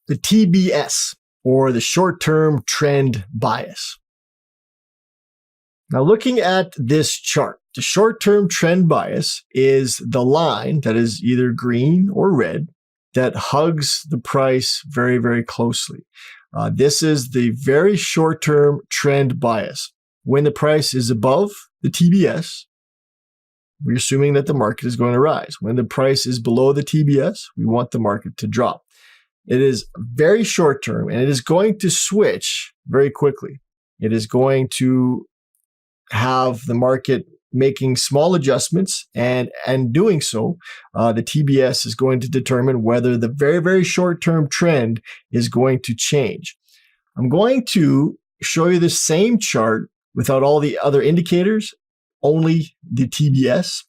the TBS, or the short-term trend bias. Now, looking at this chart, the short-term trend bias is the line that is either green or red that hugs the price very, very closely. This is the very short-term trend bias. When the price is above the TBS, we're assuming that the market is going to rise. When the price is below the TBS, we want the market to drop. It is very short-term, and it is going to switch very quickly. It is going to have the market making small adjustments, and doing so, the TBS is going to determine whether the very, very short-term trend is going to change. I'm going to show you the same chart without all the other indicators, only the TBS.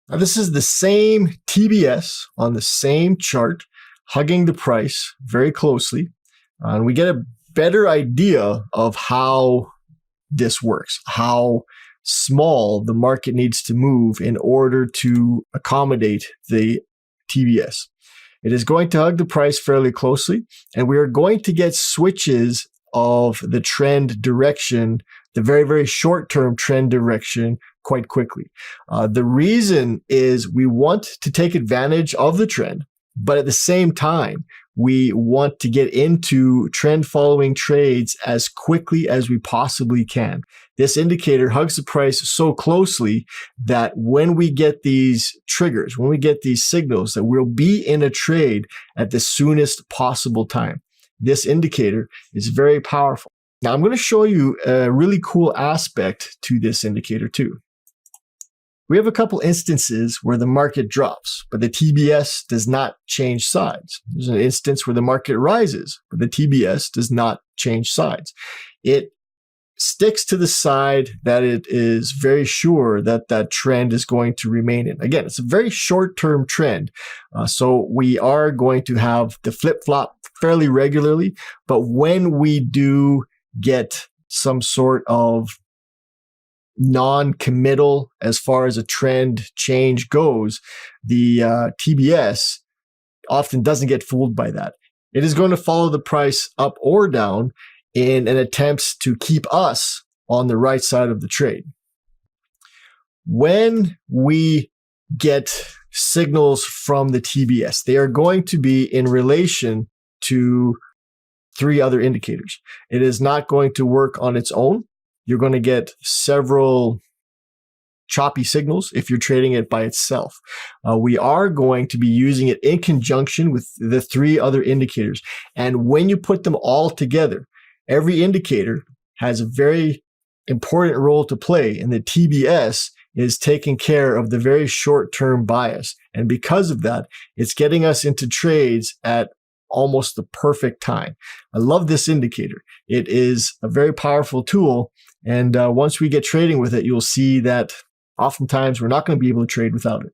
Now, this is the same TBS on the same chart, hugging the price very closely, and we get a better idea of how this works, how small the market needs to move in order to accommodate the TBS. It is going to hug the price fairly closely, and we are going to get switches of the trend direction, the very, very short-term trend direction, quite quickly. The reason is we want to take advantage of the trend, but at the same time, we want to get into trend following trades as quickly as we possibly can. This indicator hugs the price so closely that when we get these triggers, when we get these signals, that we'll be in a trade at the soonest possible time. This indicator is very powerful. Now, I'm going to show you a really cool aspect to this indicator too. We have a couple instances where the market drops, but the TBS does not change sides. There's an instance where the market rises, but the TBS does not change sides. It sticks to the side that it is very sure that that trend is going to remain in. Again, it's a very short-term trend, so we are going to have the flip-flop fairly regularly, but when we do get some sort of non-committal as far as a trend change goes, the TBS often doesn't get fooled by that. It is going to follow the price up or down in an attempt to keep us on the right side of the trade. When we get signals from the TBS, they are going to be in relation to three other indicators. It is not going to work on its own. You're going to get several choppy signals if you're trading it by itself. We are going to be using it in conjunction with the three other indicators. And when you put them all together, every indicator has a very important role to play, and the TBS is taking care of the very short-term bias. And because of that, it's getting us into trades at almost the perfect time. I love this indicator. It is a very powerful tool. And once we get trading with it, you'll see that oftentimes we're not going to be able to trade without it.